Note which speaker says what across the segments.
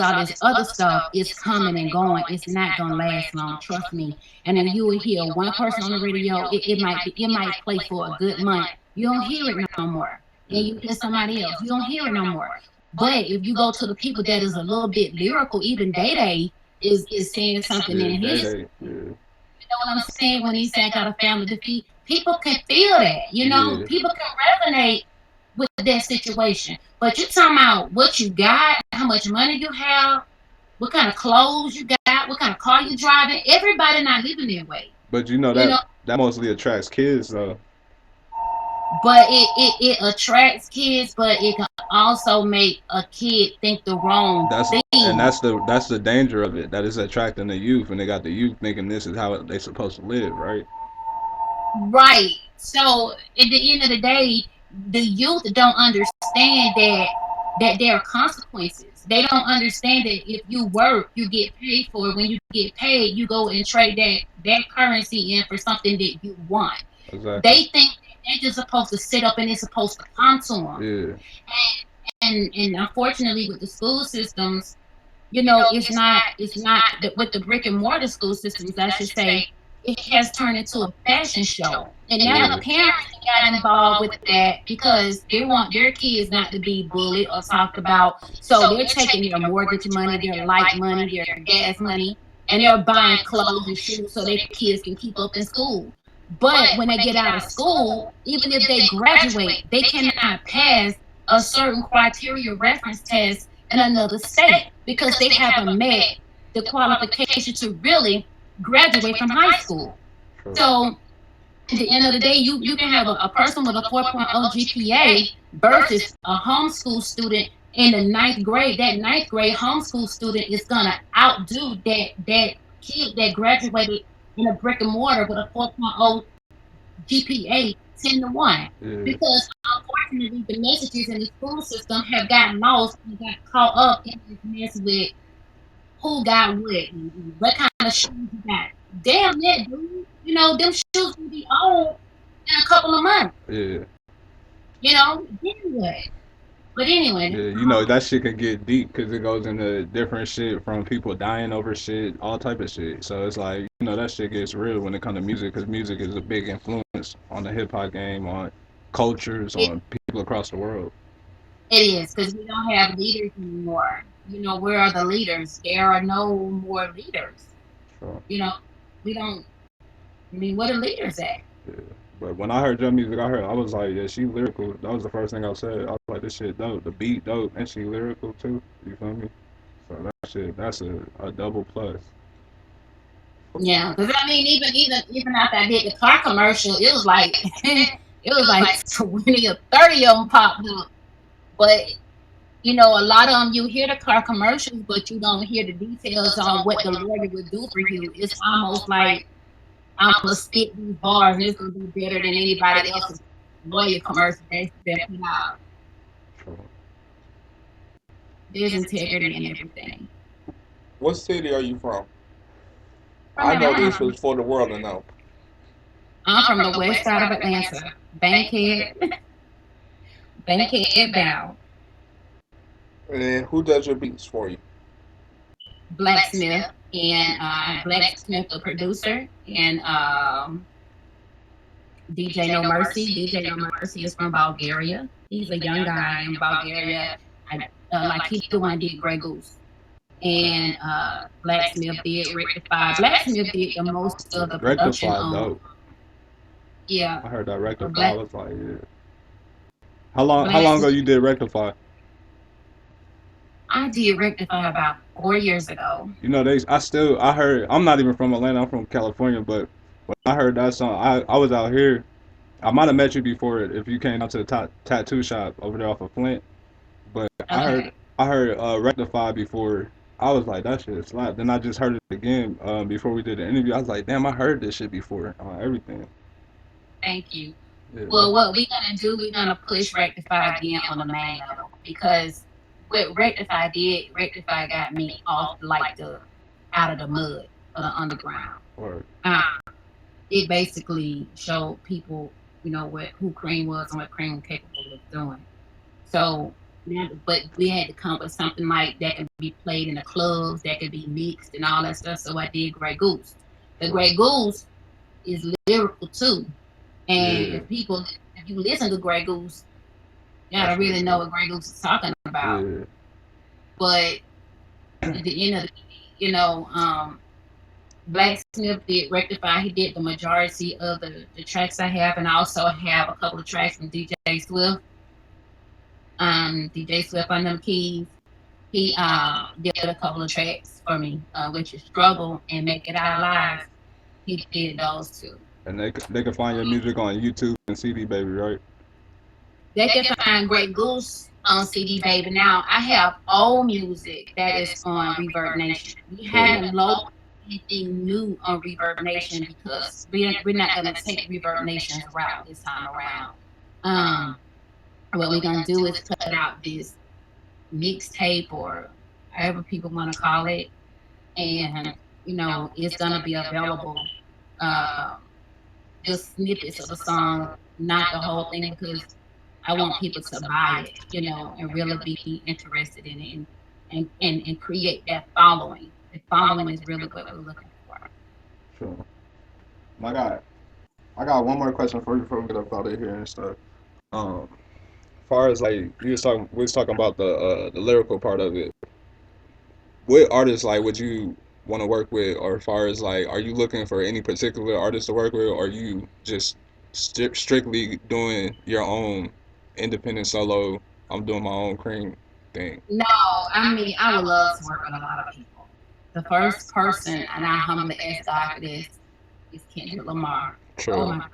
Speaker 1: all this other stuff is coming and going. It's not gonna last long, trust me. And then you will hear one person on the radio. It might play for a good month. You don't hear it no more. Then you hear somebody else. You don't hear it no more. But if you go to the people that is a little bit lyrical, even Day Day is saying something in his. You know what I'm saying? When he said, "I got a family to feed," people can feel that. You know, people can resonate with that situation. But you talking about what you got, how much money you have, what kind of clothes you got, what kind of car you driving. Everybody not living that way.
Speaker 2: But you know that mostly attracts kids though.
Speaker 1: But it attracts kids, but it can also make a kid think the wrong
Speaker 2: That's
Speaker 1: thing.
Speaker 2: that's the danger of it. That is attracting the youth, and they got the youth thinking this is how they supposed to live, right?
Speaker 1: Right. So at the end of the day, the youth don't understand that there are consequences. They don't understand that if you work, you get paid for it. When you get paid, you go and trade that currency in for something that you want.
Speaker 2: Exactly.
Speaker 1: They think that they're just supposed to sit up and it's supposed to come to them.
Speaker 2: Yeah.
Speaker 1: And unfortunately, with the school systems, it's not with the brick and mortar school systems, I should say, it has turned into a fashion show. And now the parents got involved with that because they want their kids not to be bullied or talked about. So they're taking their mortgage money, their light money, their gas money, and they're buying clothes and shoes so their kids can keep up in school. But when they get out of school, even if they graduate, they cannot pass a certain criteria reference test in another state because they haven't met the qualification to really graduate from high school. So at the end of the day, you can have a person with a 4.0 GPA versus a homeschool student in the ninth grade. That ninth grade homeschool student is gonna outdo that kid that graduated in a brick and mortar with a 4.0 GPA 10 to 1.
Speaker 2: Yeah.
Speaker 1: Because unfortunately the messages in the school system have gotten lost and got caught up in this mess with who got what and what kind of shoes you got. Damn it, dude. Them shoes will be old in a couple of months.
Speaker 2: Yeah.
Speaker 1: Then what? But anyway,
Speaker 2: Yeah, you know that shit can get deep because it goes into different shit from people dying over shit, all type of shit. So it's like that shit gets real when it comes to music because music is a big influence on the hip hop game, on cultures,
Speaker 1: it,
Speaker 2: on people across the world.
Speaker 1: it is because we don't have leaders anymore. Where are the leaders? There are no more leaders.
Speaker 2: So
Speaker 1: You know, we don't. I mean, where the leaders at?
Speaker 2: yeah. But when I heard your music, I was like, yeah, she lyrical. That was the first thing I said. I was like, this shit dope. The beat dope, and she lyrical too. You feel me? So that shit, that's a double plus.
Speaker 1: Yeah, because I mean, even after I did the car commercial, it was like it was like 20 or 30 of them popped up. But a lot of them you hear the car commercials, but you don't hear the details on what the lawyer would do for you. It's almost like I'm gonna spit these bars and it's gonna be better than anybody else's lawyer commercial that's been put out.
Speaker 2: So,
Speaker 1: There's integrity in everything.
Speaker 3: What city are you from?
Speaker 1: From
Speaker 3: I know this
Speaker 1: Atlanta,
Speaker 3: was for the world to know.
Speaker 1: I'm from the west side of Atlanta, Bankhead, Bankhead bound.
Speaker 3: And who does your beats for you?
Speaker 1: Blacksmith and Blacksmith the producer and DJ No Mercy. DJ No Mercy is from Bulgaria. He's a young guy in Bulgaria. Like he's the one that did Grey Goose. And Blacksmith did Rectify. Blacksmith did the most of the production
Speaker 2: Rectify
Speaker 1: on.
Speaker 2: dope.
Speaker 1: Yeah.
Speaker 2: I heard that
Speaker 1: For
Speaker 2: Rectify. I
Speaker 1: Black
Speaker 2: was like, yeah. How long ago
Speaker 1: Blacksmith.
Speaker 2: you did Rectify?
Speaker 1: I did Rectify about 4 years ago.
Speaker 2: I heard I'm not even from Atlanta, I'm from California, but when I heard that song, I was out here. I might have met you before if you came out to the tattoo shop over there off of Flint. But
Speaker 1: Okay.
Speaker 2: I heard Rectify before. I was like, that shit slap. Then I just heard it again before we did the interview. I was like, damn, I heard this shit before on everything.
Speaker 1: Thank you.
Speaker 2: Yeah.
Speaker 1: Well, what we're gonna do, we're gonna push Rectify again on the main level because what Rectify got me off like the out of the mud of the underground.
Speaker 2: Or
Speaker 1: Um, it basically showed people, what who Kreme was and what Kreme was capable of doing. So Now, but we had to come up with something like that could be played in the clubs, that could be mixed and all that stuff. So I did Grey Goose. The Grey Goose is lyrical too. And
Speaker 2: Yeah,
Speaker 1: if you listen to Grey Goose, you gotta
Speaker 2: that's real
Speaker 1: really know
Speaker 2: dope.
Speaker 1: what Grey Goose is talking about.
Speaker 2: Yeah,
Speaker 1: But at the end of the day, Blacksmith did rectify. He did the majority of the tracks I have, and I also have a couple of tracks from DJ Swift. DJ Swift on them keys. He did a couple of tracks for me, which is Struggle and Make It Out Alive. He did those two.
Speaker 2: and they can find your music on YouTube and CD Baby, right?
Speaker 1: They can find Grey Goose on CD Baby. Now I have old music that is on Reverb Nation. We
Speaker 2: True.
Speaker 1: haven't loaded anything new on Reverb Nation because we're not gonna take Reverb Nation's route this time around. Um, what we're gonna do is put out this mixtape or however people want to call it, and it's gonna be available. Uh, just snippets of the song, not the whole thing, because I want people to buy it, and really be interested in it and create that following. The following is really what we're looking for.
Speaker 2: Sure. I got I got one more question for you before we get up out of here and stuff. Far as like we was talking about the lyrical part of it. What artists like would you want to work with, or as far as like, are you looking for any particular artist to work with, or are you just strictly doing your own independent solo? I'm doing my own cream thing.
Speaker 1: No, I mean, I would love to work with a lot of people. The first person, and I humbly ask God for this, is Kendrick Lamar. Oh
Speaker 2: True.
Speaker 1: my,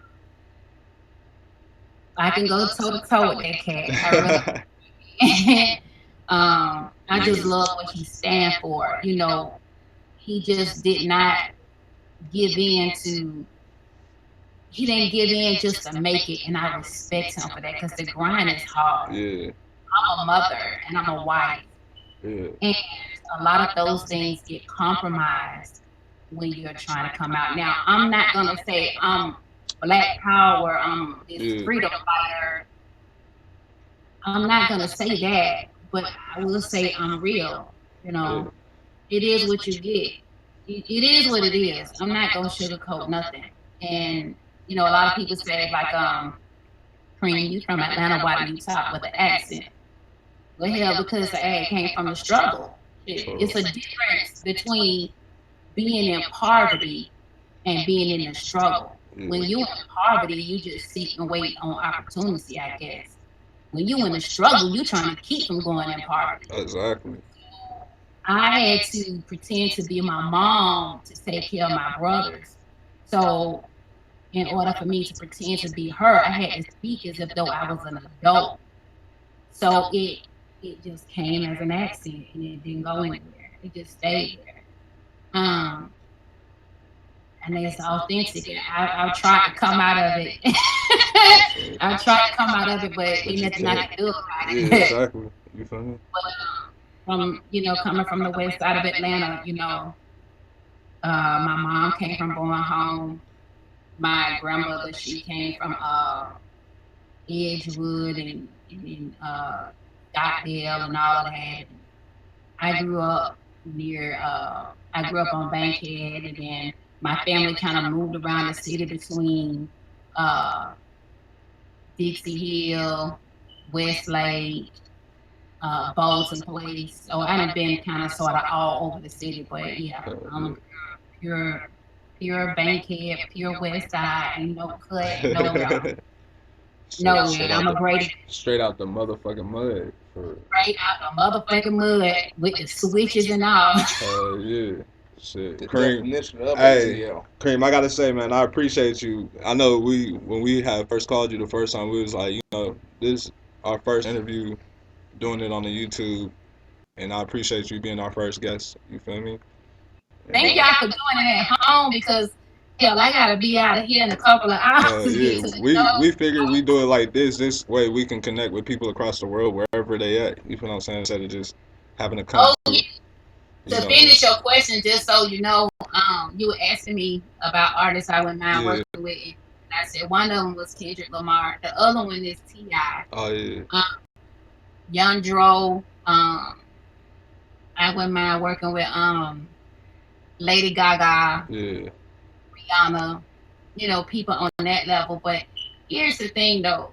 Speaker 1: I can go toe to toe with that cat. I really. I just love what he stand for. He just did not give in to. He didn't give in just to make it, and I respect him for that because the grind is hard.
Speaker 2: Yeah,
Speaker 1: I'm a mother and I'm a wife,
Speaker 2: yeah,
Speaker 1: and a lot of those things get compromised when you're trying to come out. Now, I'm not gonna say I'm Black Power, I'm this
Speaker 2: yeah,
Speaker 1: freedom fighter. I'm not gonna say that, but I will say I'm real. You
Speaker 2: yeah.
Speaker 1: know, it is what you get. It is what it is. I'm not gonna sugarcoat nothing. And a lot of people say like, Kreme, you from Atlanta, why do you talk with an accent? Well, hell, because I came from the struggle.
Speaker 2: True.
Speaker 1: It's a difference between being in poverty and being in the struggle. When
Speaker 2: Yeah,
Speaker 1: you in poverty, you just sit and wait on opportunity, I guess. When you in the struggle, you trying to keep from going in poverty.
Speaker 2: exactly.
Speaker 1: I had to pretend to be my mom to take care of my brothers. So in order for me to pretend to be her, I had to speak as if though I was an adult. So it just came as an accent and it didn't go anywhere. It just stayed there. Um, and it's authentic. I've tried to come out of it. I've tried to come out of it, but
Speaker 2: But
Speaker 1: ain't
Speaker 2: you
Speaker 1: nothing I
Speaker 2: can't.
Speaker 1: can do
Speaker 2: Yeah,
Speaker 1: about it.
Speaker 2: exactly. You feel me?
Speaker 1: From coming from the west side of Atlanta, my mom came from Bowen Home. My grandmother, she came from Edgewood and Stockdale and all of that. I grew up I grew up on Bankhead, and then my family kind of moved around the city between uh, Dixie Hill, Westlake, Bolton Place. So I done been kind of sort of all over the city, but yeah, I'm a pure, pure Bankhead, pure West Side, ain't no cut nowhere. Nowhere. I'm a great
Speaker 2: Straight out the motherfucking mud. For
Speaker 1: straight out the motherfucking mud with the switches and all.
Speaker 2: yeah, shit.
Speaker 3: The
Speaker 2: Cream.
Speaker 3: definition of
Speaker 2: Hey,
Speaker 3: ATL.
Speaker 2: Cream. I gotta say, man, I appreciate you. I know when we had first called you the first time, we was like, this our first interview, doing it on the YouTube, and I appreciate you being our first guest. You feel me? And,
Speaker 1: Thank y'all for doing it at home because hell, I gotta be out of here in a couple of hours to
Speaker 2: yeah,
Speaker 1: get to the
Speaker 2: we
Speaker 1: show.
Speaker 2: figured we do it like this. This way we can connect with people across the world wherever they at. You feel what I'm saying? Instead of just having to come
Speaker 1: Oh,
Speaker 2: through.
Speaker 1: to finish your question, just so you know, you were asking me about artists I wouldn't mind
Speaker 2: Yeah.
Speaker 1: working with, and I said one of them was Kendrick Lamar. The other one is Ti.
Speaker 2: Oh yeah.
Speaker 1: Um, Young Dro. I wouldn't mind working with Lady Gaga,
Speaker 2: Yeah,
Speaker 1: Rihanna, people on that level. But here's the thing though,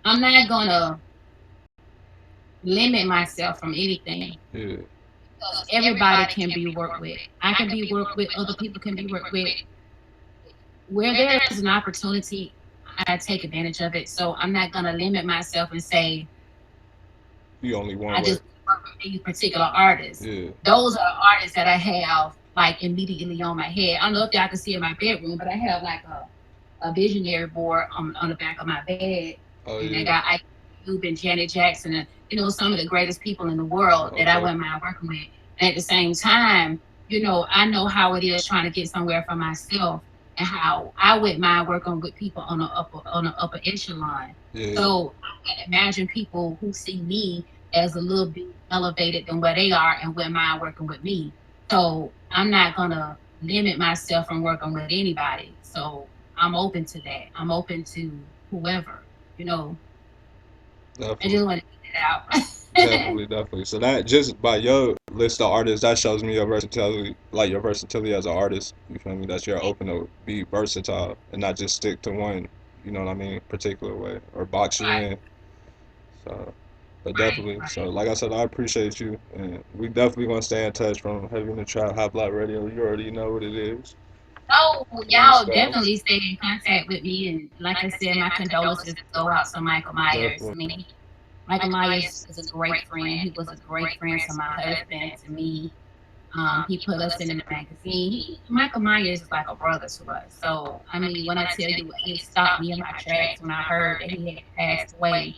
Speaker 1: I'm not gonna limit myself from anything
Speaker 2: yeah,
Speaker 1: because everybody can be worked with. I can be worked with, other people can be worked with. Where there's an opportunity, I take advantage of it. So I'm not gonna limit myself and say
Speaker 2: you only one
Speaker 1: I
Speaker 2: way.
Speaker 1: just work with these particular artists.
Speaker 2: Yeah,
Speaker 1: Those are artists that I have like immediately on my head. I don't know if y'all can see in my bedroom, but I have like a visionary board on the back of my bed,
Speaker 2: oh
Speaker 1: and I
Speaker 2: yeah,
Speaker 1: got Cube and Janet Jackson, and some of the greatest people in the world that I
Speaker 2: okay,
Speaker 1: wouldn't mind working with. And at the same time, I know how it is trying to get somewhere for myself, and how I wouldn't mind working with people on the upper echelon.
Speaker 2: yeah,
Speaker 1: So I can imagine people who see me as a little bit elevated than where they are and wouldn't mind working with me. So I'm not gonna limit myself from working with anybody. So I'm open to that. I'm open to whoever, you know. I
Speaker 2: definitely.
Speaker 1: just want to get it out.
Speaker 2: Definitely, definitely. So that just by your list of artists, that shows me your versatility, like your versatility as an artist. You feel me? That you're open to be versatile and not just stick to one, you know what I mean, particular way or box you
Speaker 1: Right,
Speaker 2: in. So, but
Speaker 1: right,
Speaker 2: definitely. So,
Speaker 1: right.
Speaker 2: like I said, I appreciate you, and we definitely gonna stay in touch from Heavy in the Trap, Hot Block Radio. You already know what it is.
Speaker 1: Oh,
Speaker 3: Yes,
Speaker 1: y'all
Speaker 3: guys.
Speaker 1: definitely stay in contact with me. And like I said, my condolences go out to Michael Myers. I
Speaker 2: Definitely.
Speaker 1: mean, Michael Myers is a great friend. He was a great friend to my husband, to me. He put us in the magazine. Michael Myers is like a brother to us. So, I mean, when I tell you, it stopped me in my tracks when I heard that he had passed away.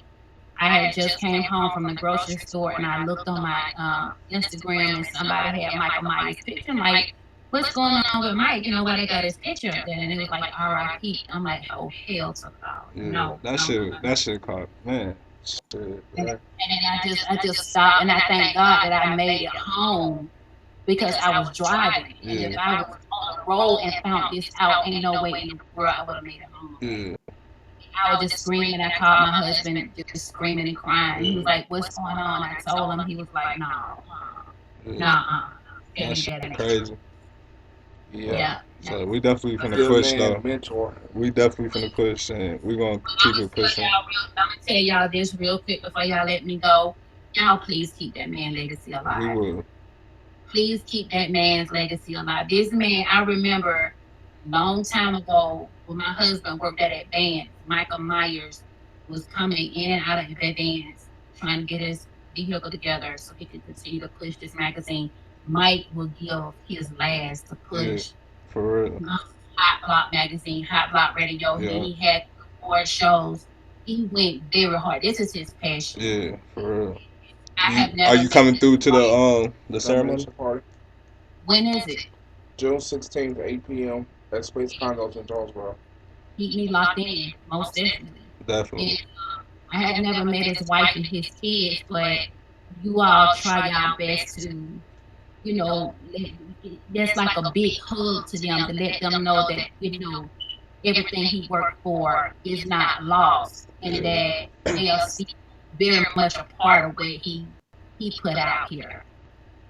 Speaker 1: I had just came home from the grocery store and I looked on my Instagram and somebody had Michael Myers' picture. I'm like, what's going on with Mike? Why they got his picture up there? And it was like RIP. I'm like, oh, hell to the dog.
Speaker 2: Yeah,
Speaker 1: No, no, no, no, no.
Speaker 2: that shit caught man. Shit,
Speaker 1: And,
Speaker 2: man.
Speaker 1: and then I just stopped and I thank God that I made it home because I was driving. And if
Speaker 2: Yeah,
Speaker 1: I was on the road and found this out, ain't no way in the world I would have made it home.
Speaker 2: yeah,
Speaker 1: I was just screaming. I called my husband, just screaming and crying. He was
Speaker 2: yeah,
Speaker 1: like, "What's going on?" I told him. He was like, "No, no,
Speaker 2: yeah.
Speaker 1: tell
Speaker 2: That
Speaker 1: you
Speaker 2: shit
Speaker 1: that ain't true."
Speaker 2: crazy.
Speaker 3: Yeah.
Speaker 1: Yeah, yeah.
Speaker 2: So we definitely finna
Speaker 3: Good
Speaker 2: push
Speaker 3: man,
Speaker 2: though.
Speaker 3: mentor.
Speaker 2: We definitely finna push, and we gonna keep it pushing.
Speaker 1: I'm gonna tell y'all this real quick before y'all let me go. Y'all please keep that man legacy
Speaker 2: We
Speaker 1: alive.
Speaker 2: will.
Speaker 1: Please keep that man's legacy alive. This man, I remember long time ago when my husband worked at Advance, Michael Myers was coming in and out of Advance trying to get his vehicle together so he could continue to push this magazine. Mike would give his last to
Speaker 2: Yeah,
Speaker 1: push
Speaker 2: for real.
Speaker 1: Hot Block magazine, Hot Block Radio. Then
Speaker 2: Yeah,
Speaker 1: he had award shows. He went very hard. This is his passion.
Speaker 2: yeah, for real.
Speaker 1: I have
Speaker 2: Are
Speaker 1: never
Speaker 2: you
Speaker 1: met
Speaker 2: coming
Speaker 1: this
Speaker 2: through to
Speaker 1: man.
Speaker 2: the ceremony?
Speaker 3: Combination party.
Speaker 1: When is it?
Speaker 3: June 16th, 8 p.m. at Space Condos in Jonesboro.
Speaker 1: Keep me locked in, most definitely. And
Speaker 2: Definitely.
Speaker 1: I have never met his wife and his kids, but you all try your best to, that's like a big hug to them to let them know that, everything he worked for is not lost and
Speaker 2: Yeah,
Speaker 1: that they are still very much a part of what he put out here,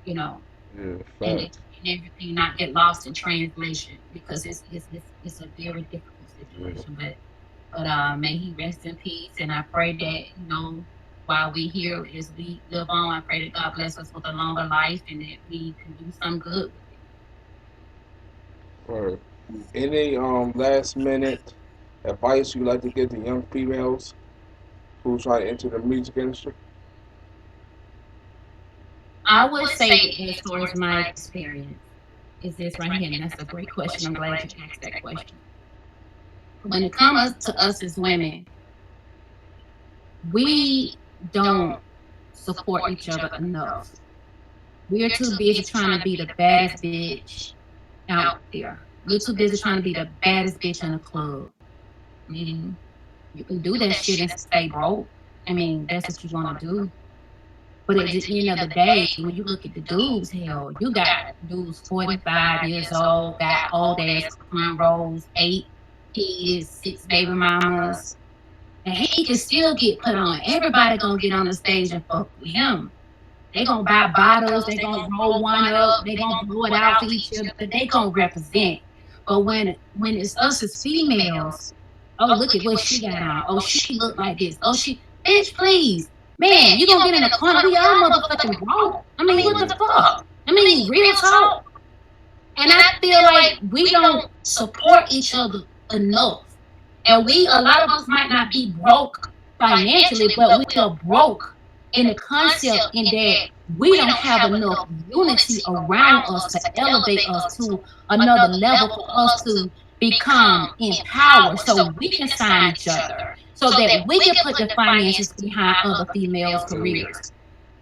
Speaker 1: you know,
Speaker 2: yeah,
Speaker 1: and,
Speaker 2: fact.
Speaker 1: and everything not get lost in translation because it's a very difficult
Speaker 2: Yeah,
Speaker 1: situation. But may he rest in peace. And I pray that, while we here as we live on, I pray that God bless us with a longer life and that we can do some good with it.
Speaker 2: or
Speaker 3: Any last minute advice you like to give to young females who try to enter the music industry?
Speaker 1: I would say, as far as my experience, is this right here, and that's a great question. I'm glad you asked that question. When it comes to us as women, we don't support each other enough. We're too busy trying to be the baddest bitch out there. We're too busy trying to be the baddest bitch in the club. I mean, you can do that shit and stay broke. I mean, that's what you want to do. But at the end of the day, when you look at the dudes, hell, you got dudes 45 years old, got old ass cornrows, 8 kids, 6 baby mamas, and he can still get put on. Everybody gonna get on the stage and fuck with him. They gonna buy bottles. They gonna roll one up. They gonna blow it out for each other. They gonna represent. But when it's us as females, oh look at what she got on. Oh she look like this. Oh she bitch please. Man, you gonna get in the corner. We all motherfucking broke. I mean, what the fuck? I mean, real talk. And I feel like we don't support each other enough. And we, a lot of us might not be broke financially, but we are broke in the concept in that we don't have enough unity around us to elevate us to another level for us to become empowered so we can sign each other, so that we can put the finances behind other females' careers.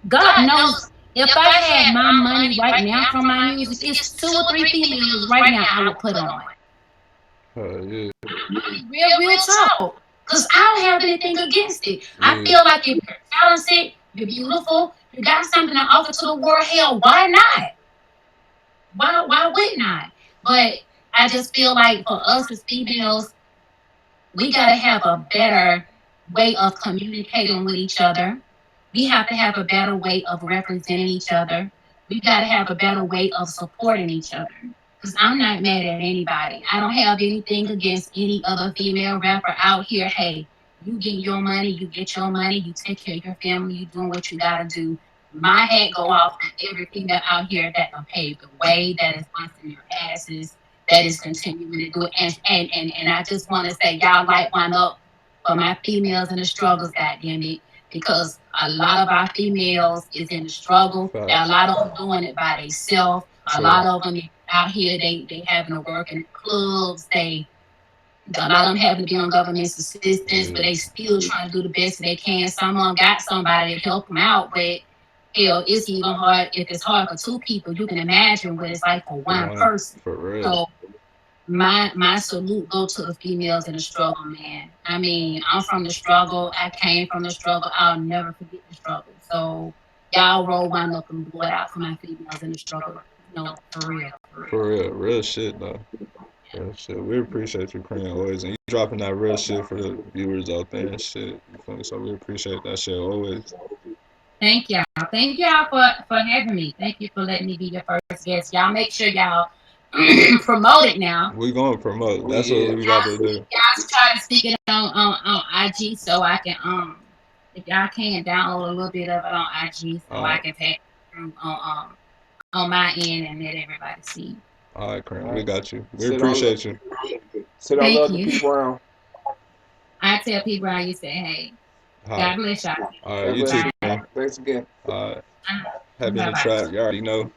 Speaker 1: God knows if I had my money right now from my music, it's two or three females right now I would put on.
Speaker 2: Yeah.
Speaker 1: Real talk. Because I don't have anything against it. I feel like if you're talented, you're beautiful, you got something to offer to the world, hell, why not? Why would not? But I just feel like for us as females, we gotta have a better way of communicating with each other. We have to have a better way of representing each other. We got to have a better way of supporting each other. Because I'm not mad at anybody. I don't have anything against any other female rapper out here. Hey, you get your money, you get your money, you take care of your family, you doing what you got to do. My hat go off to every female out here that can pave the way, that is busting their asses, that is continuing to do it. And I just want to say, y'all light one up for my females in the struggles, goddamn it, because a lot of our females is in the struggle. A lot of them doing it by themselves. A lot of them out here, they having to work in clubs. A lot of them having to be on government assistance, but they still trying to do the best they can. Some of them got somebody to help them out, but hell, it's even hard. If it's hard for two people, you can imagine what it's like for one person.
Speaker 2: For real.
Speaker 1: So my salute go to the females in the struggle, man. I mean, I'm from the struggle. I came from the struggle. I'll never forget the struggle. So y'all roll one up and blow it out for my females in the struggle. No, for real.
Speaker 2: For real. Real shit, though. Real shit. We appreciate you, Kreme, always. And you dropping that real shit for the viewers out there and shit. You feel me? So we appreciate that shit always.
Speaker 1: Thank y'all. Thank y'all for having me. Thank you for letting me be your first guest. Y'all make sure y'all promote it now.
Speaker 2: We gonna promote. That's what we got to do.
Speaker 1: Y'all try to speak it on IG so I can if y'all can download a little bit of it on IG so I can take it on my end and let everybody see.
Speaker 2: All right, Kreme, we got you. We appreciate you.
Speaker 3: Sit all the people around.
Speaker 1: I tell people around, you say, hey, God bless y'all.
Speaker 2: All right, you too, man.
Speaker 3: Thanks again.
Speaker 2: All right. Happy in the trap. You already know.